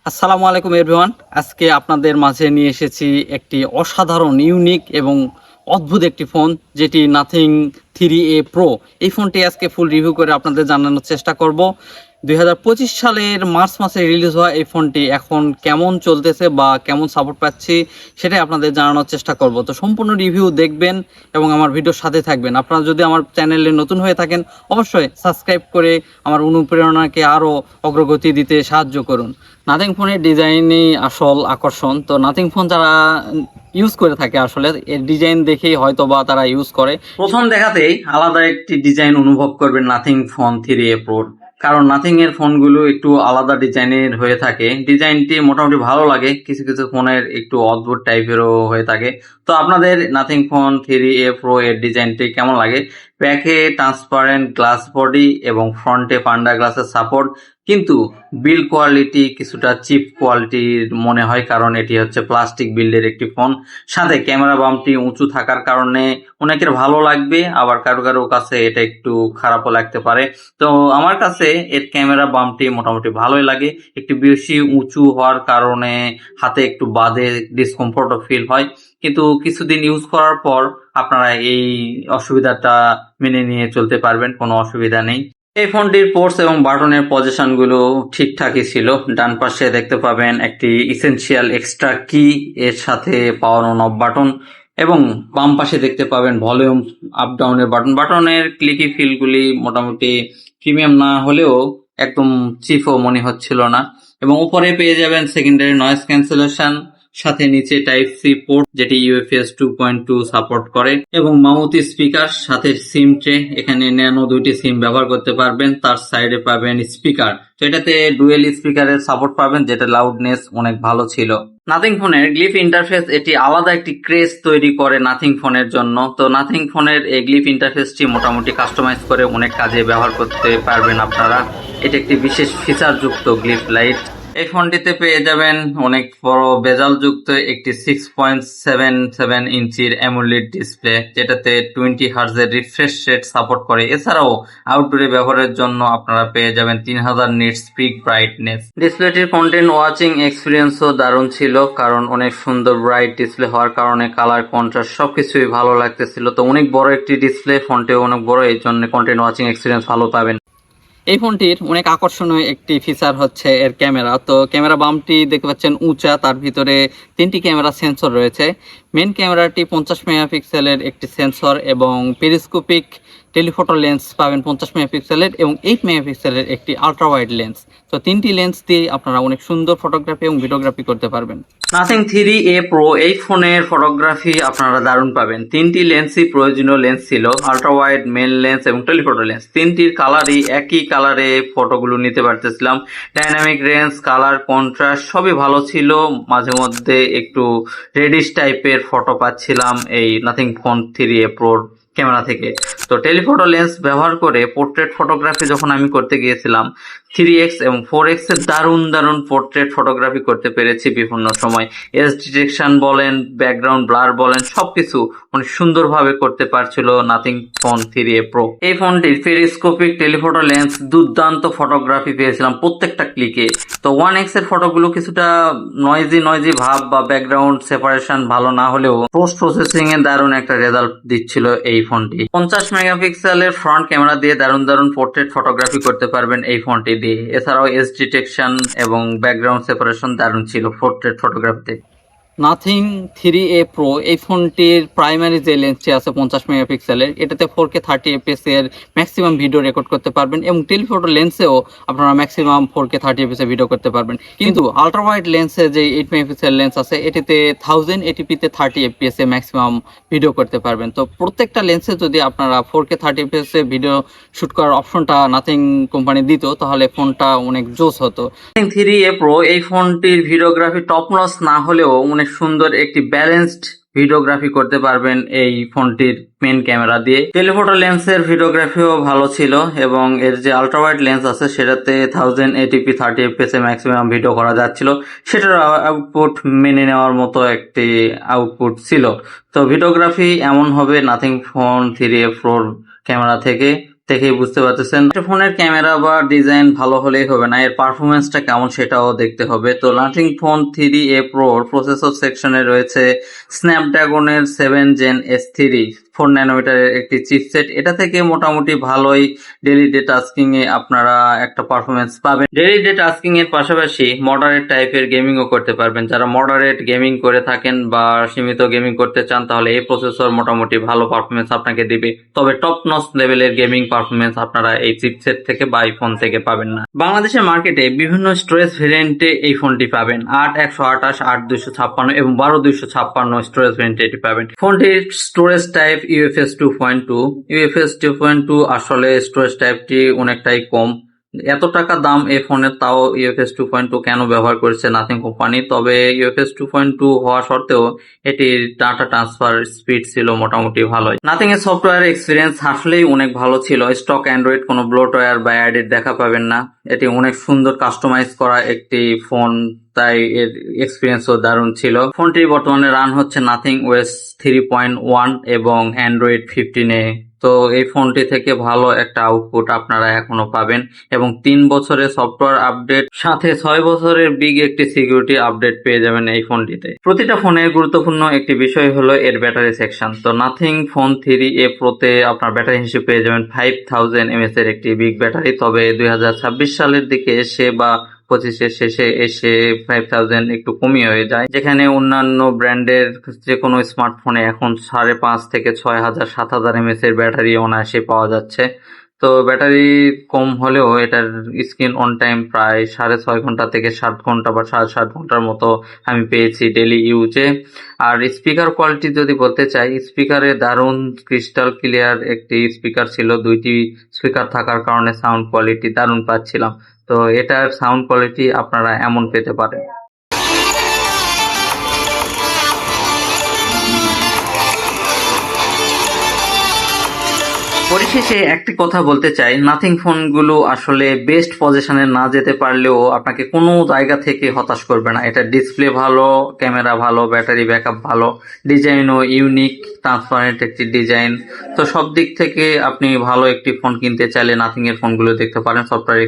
আসসালামু আলাইকুম এভরিওয়ান। আজকে আপনাদের মাঝে নিয়ে এসেছি একটি অসাধারণ ইউনিক এবং অদ্ভুত একটি ফোন, যেটি নাথিং 3A প্রো। এই ফোনটি আজকে ফুল রিভিউ করে আপনাদের জানানোর চেষ্টা করব। 2025 সালের মার্চ মাসে রিলিজ হওয়া এই ফোনটি এখন কেমন চলতেছে বা কেমন সাপোর্ট পাচ্ছি সেটাই আপনাদের জানানোর চেষ্টা করব। তো সম্পূর্ণ রিভিউ দেখবেন এবং আমার ভিডিওর সাথে থাকবেন। আপনারা যদি আমার চ্যানেলে নতুন হয়ে থাকেন অবশ্যই সাবস্ক্রাইব করে আমার অনুপ্রেরণাকে আরও অগ্রগতি দিতে সাহায্য করুন। নাথিং ফোনের ডিজাইনই আসল আকর্ষণ। তো নাথিং ফোন যারা ইউজ করে থাকে আসলে এর ডিজাইন দেখেই হয়তো বা তারা ইউজ করে। প্রথম দেখাতেই আলাদা একটি ডিজাইন অনুভব করবেন নাথিং ফোন 3A প্রোর, কারণ নাথিং এর ফোনগুলো একটু আলাদা ডিজাইনের হয়ে থাকে। ডিজাইনটি মোটামুটি ভালো লাগে, কিছু কিছু ফোনের একটু অদ্ভুত টাইপেরও হয়ে থাকে। তো আপনাদের নাথিং ফোন 3A প্রো এর ডিজাইনটি কেমন লাগে? ব্যাকে ট্রান্সপারেন্ট গ্লাস বডি এবং ফ্রন্টে পান্ডা গ্লাসের সাপোর্ট, কিন্তু বিল্ড কোয়ালিটি কিছুটা চিপ কোয়ালিটির মনে হয়, কারণ এটি হচ্ছে প্লাস্টিক বিল্ডের একটি ফোন। সাথে ক্যামেরা বামটি উঁচু থাকার কারণে অনেকের ভালো লাগবে, আবার কারো কারো কাছে এটা একটু খারাপও লাগতে পারে। তো আমার কাছে এর ক্যামেরা বামটি মোটামুটি ভালোই লাগে। একটু বেশি উঁচু হওয়ার কারণে হাতে একটু বাজে ডিসকমফোর্টও ফিল হয়, কিন্তু কিছুদিন ইউজ করার পর আপনারা এই অসুবিধাটা মেনে নিয়ে চলতে পারবেন, কোনো অসুবিধা নেই। এই ফোনটির পোর্টস এবং বাটনের পজিশনগুলো ঠিকঠাকই ছিল। ডান পাশে দেখতে পাবেন একটি ইসেনশিয়াল এক্সট্রা কি এর সাথে পাওয়ার অন অফ বাটন, এবং বাম পাশে দেখতে পাবেন ভলিউম আপ ডাউনের বাটন। বাটনের ক্লিকি ফিলগুলি মোটামুটি প্রিমিয়াম না হলেও একদম চিপও মনে হচ্ছিল না। এবং উপরে পেয়ে যাবেন সেকেন্ডারি নয়েজ ক্যান্সেলেশন, সাথে নিচে টাইপ সি পোর্ট যেটি ইউএফএস 2.2 সাপোর্ট করে, এবং মাউথ স্পিকার, সাথে সিম ট্রে। এখানে ন্যানো দুইটি সিম ব্যবহার করতে পারবেন। তার সাইডে পাবেন স্পিকার, তো এটাতে ডুয়েল স্পিকারের সাপোর্ট পাবেন, যেটা লাউডনেস অনেক ভালো ছিল। নাথিং ফোনের গ্লিফ ইন্টারফেস এটি আলাদা একটি ক্রেজ তৈরি করে নাথিং ফোনের জন্য। তো নাথিং ফোনের এই গ্লিফ ইন্টারফেসটি মোটামুটি কাস্টমাইজ করে অনেক কাজে ব্যবহার করতে পারবেন আপনারা। এটি একটি বিশেষ ফিচার যুক্ত গ্লিফ লাইট। এই ফোনটিতে পেয়ে যাবেন অনেক বড় বেজাল যুক্ত একটি 6.77 ইঞ্চির অ্যামোলেড ডিসপ্লে, যেটাতে 20 হার্জের রিফ্রেশ রেট সাপোর্ট করে। এছাড়াও আউটডোরে ব্যবহারের জন্য আপনারা পেয়ে যাবেন 3000 নিটস পিক ব্রাইটনেস। ডিসপ্লেটির কন্টেন্ট ওয়াচিং এক্সপিরিয়েন্সও দারুণ ছিল, কারণ অনেক সুন্দর ব্রাইট ডিসপ্লে হওয়ার কারণে কালার কন্ট্রাস্ট সবকিছুই ভালো লাগতেছিল। তো অনেক বড় একটি ডিসপ্লে, ফোনটিও অনেক বড়, এই জন্য কন্টেন্ট ওয়াচিং এক্সপিরিয়েন্স ভালো পাবেন। এই ফোনটির অনেক আকর্ষণীয় একটি ফিচার হচ্ছে এর ক্যামেরা। তো ক্যামেরা বামটি দেখতে পাচ্ছেন উঁচা, তার ভিতরে 3টি ক্যামেরা সেন্সর রয়েছে। মেন ক্যামেরাটি 50 মেগাপিক্সেলের একটি সেন্সর, এবং পেরিস্কোপিক টেলিফটো লেন্স পাবেন 50 মেগাপিক্সেলের, এবং 8 মেগাপিক্সেলের একটি আলট্রা ওয়াইড লেন্স। তো 3টি লেন্স দিয়ে আপনারা অনেক সুন্দর ফটোগ্রাফি এবং ভিডিওগ্রাফি করতে পারবেন। নাথিং 3A প্রো এই ফোনের ফটোগ্রাফি আপনারা দারুণ পাবেন। 3টি লেন্সই প্রয়োজনীয় লেন্স ছিল, আলট্রা ওয়াইড, মেন লেন্স এবং টেলিফটো লেন্স। 3টির কালারই একই কালারে ফটোগুলো নিতে পারতেছিলাম। ডাইনামিক রেঞ্জ, কালার কন্ট্রাস্ট সবই ভালো ছিল। মাঝে মধ্যে একটু রেডিশ টাইপের ফটো পাচ্ছিলাম এই নাথিং ফোন 3A প্রোর ক্যামেরা থেকে। তো টেলিফটো লেন্স ব্যবহার করে পোর্ট্রেট ফটোগ্রাফি যখন আমি করতে গিয়েছিলাম, 3x এবং 4x এর দারুণ দারুণ পোর্ট্রেট ফটোগ্রাফি করতে পেরেছি বিভিন্ন সময়। এজ ডিটেকশন বলেন, ব্যাকগ্রাউন্ড ব্লার বলেন, সবকিছু অনেক সুন্দরভাবে করতে পারছিল নাথিং ফোন 3A প্রো। এই ফোনটির পেরিস্কোপিক টেলিফটো লেন্স দুর্দান্ত ফটোগ্রাফি পেয়েছিলাম প্রত্যেকটা ক্লিকে। তো 1x এর ফটোগুলো কিছুটা নয়েজি ভাব বা ব্যাকগ্রাউন্ড সেপারেশন ভালো না হলেও পোস্ট প্রসেসিং এ দারুণ একটা রেজাল্ট দিচ্ছিল এই ফোনটি। 50 মেগাপিক্সেলের ফ্রন্ট ক্যামেরা দিয়ে দারুণ দারুণ পোর্ট্রেট ফটোগ্রাফি করতে পারবেন এই ফোনটি দিয়ে। এছাড়াও এজ ডিটেকশন এবং ব্যাকগ্রাউন্ড সেপারেশন দারুণ ছিল পোর্ট্রেট ফটোগ্রাফিতে। নাথিং 3A প্রো এই ফোনটির প্রাইমারি যে লেন্সটি আছে 50 মেগাপিক্সেলের, এটাতে 4K 30 fps এর ম্যাক্সিমাম ভিডিও রেকর্ড করতে পারবেন, এবং টেলিফটো লেন্সেও আপনারা ম্যাক্সিমাম 4K 30 fps এ ভিডিও করতে পারবেন। কিন্তু আলট্রা ওয়াইড লেন্সে যে 8 মেগাপিক্সেল লেন্স আছে, এটিতে 1080p তে 30 fps এ ম্যাক্সিমাম ভিডিও করতে পারবেন। তো প্রত্যেকটা লেন্সে যদি আপনারা 4K 30 fps এ ভিডিও শুট করার অপশনটা নাথিং কোম্পানি দিত, তাহলে ফোনটা অনেক জোস হতো। নাথিং 3A প্রো এই ফোনটির ভিডিওগ্রাফি টপ নচ না হলেও অনেক সুন্দর একটি ব্যালেন্সড ভিডিওগ্রাফি করতে পারবেন এই ফোনটির মেন ক্যামেরা দিয়ে। টেলিফটো লেন্সের ভিডিওগ্রাফিও ভালো ছিল, এবং এর যে আলট্রা ওয়াইড লেন্স আছে সেটাতে 1080p 30 fps এ ম্যাক্সিমাম ভিডিও করা যাচ্ছিল। সেটার আউটপুট মেনে নেওয়ার মতো একটি আউটপুট ছিল। তো ভিডিওগ্রাফি এমন হবে নাথিং ফোন 3A প্রোর ক্যামেরা থেকে দেখেই বুঝতে পারতেছেন ফোনের ক্যামেরা বা ডিজাইন ভালো হলেই হবে না, এর পারফরমেন্সটা কেমন সেটাও দেখতে হবে। তো nothing phone 3A Pro processor সেকশনে রয়েছে স্ন্যাপড্রাগনের 7 Gen S3 4 ন্যানোমিটারের একটি চিপসেট। এটা থেকে মোটামুটি ভালোই ডেইলি ডে টাস্কিং এ আপনারা একটা পারফরমেন্স পাবেন। ডেইলি ডে টাস্কিং এর পাশাপাশি মডারেট টাইপের গেমিংও করতে পারবেন। যারা মডারেট গেমিং করে থাকেন বা সীমিত গেমিং করতে চান তাহলে এই প্রসেসর মোটামুটি ভালো পারফরমেন্স আপনাকে দিবে, তবে টপ নচ লেভেলের গেমিং পারফরমেন্স আপনারা এই চিপসেট থেকে বা এই ফোন থেকে পাবেন না। বাংলাদেশের মার্কেটে বিভিন্ন স্টোরেজ ভেরিয়েন্টে এই ফোনটি পাবেন, 8/128, 8/256 এবং 12/256 স্টোরেজ ভেরিয়েন্টে এটি পাবেন। ফোনটির স্টোরেজ টাইপ UFS 2.2। UFS 2.2 আসলে স্টোরেজ টাইপটি অনেকটাই কম। এত টাকা দাম এই ফোনের, তাও UFS 2.2 কেন ব্যবহার করেছে নাথিং কোম্পানি? তবে UFS 2.2 হওয়া সত্ত্বেও এটির ডাটা ট্রান্সফার স্পিড ছিল মোটামুটি ভালোই। নাথিং এর সফটওয়্যার এক্সপিরিয়েন্স আসলেই অনেক ভালো ছিল। স্টক অ্যান্ড্রয়েড কোনো ব্লোটওয়্যার বা এডিট দেখা পাবেন না। এটি অনেক সুন্দর কাস্টমাইজ করা একটি ফোন, তাই এর এক্সপিরিয়েন্সও দারুণ ছিল। ফোনটি বর্তমানে রান হচ্ছে নাথিং OS 3.1 এবং অ্যান্ড্রয়েড 15-এ। তো এই ফোনটি থেকে ভালো একটা আউটপুট আপনারা এখনো পাবেন এবং 3 বছরের সফটওয়্যার আপডেট সাথে 6 বছরের বিগ একটি সিকিউরিটি আপডেট পেয়ে যাবেন এই ফোনটিতে। প্রতিটা ফোনের গুরুত্বপূর্ণ একটি বিষয় হলো এর ব্যাটারি সেকশন। তো নাথিং ফোন 3A Pro-তে আপনার ব্যাটারি হিসেবে পেয়ে যাবেন 5000 mAh এর একটি বিগ ব্যাটারি। তবে 2026 সালের দিকে এসে বা 25-এর শেষে এসে 5000 একটু কমিয়ে হয়ে যায়, যেখানে অন্যান্য ব্র্যান্ডের যে কোনো স্মার্টফোনে এখন 5.5 থেকে 6000 7000 mAh এর ব্যাটারি অনায়াসে পাওয়া যাচ্ছে। তো ব্যাটারি কম হলেও এটার স্ক্রিন অন টাইম প্রায় 6.5 ঘন্টা থেকে 7 ঘন্টা বা 7.5 ঘন্টার মতো আমি পেয়েছি ডেইলি ইউজে। আর স্পিকার কোয়ালিটি যদি বলতে চাই, স্পিকারে দারুণ ক্রিস্টাল ক্লিয়ার একটি স্পিকার ছিল। 2টি স্পিকার থাকার কারণে সাউন্ড কোয়ালিটি দারুণ পাচ্ছিলাম। তো এটার সাউন্ড কোয়ালিটি আপনারা এমন পেতে পারেন। পরিশেষে একটি কথা বলতে চাই, নাথিং ফোনগুলো আসলে বেস্ট পজিশনে না যেতে পারলেও আপনাকে কোনো জায়গা থেকে হতাশ করবে না। এটা ডিসপ্লে ভালো, ক্যামেরা ভালো, ব্যাটারি ব্যাকআপ ভালো, ডিজাইনও ইউনিক, ট্রান্সপারেন্ট একটি ডিজাইন। তো সব দিক থেকে আপনি ভালো একটি ফোন কিনতে চাইলে নাথিং এর ফোনগুলো দেখতে পারেন। সফটওয়্যার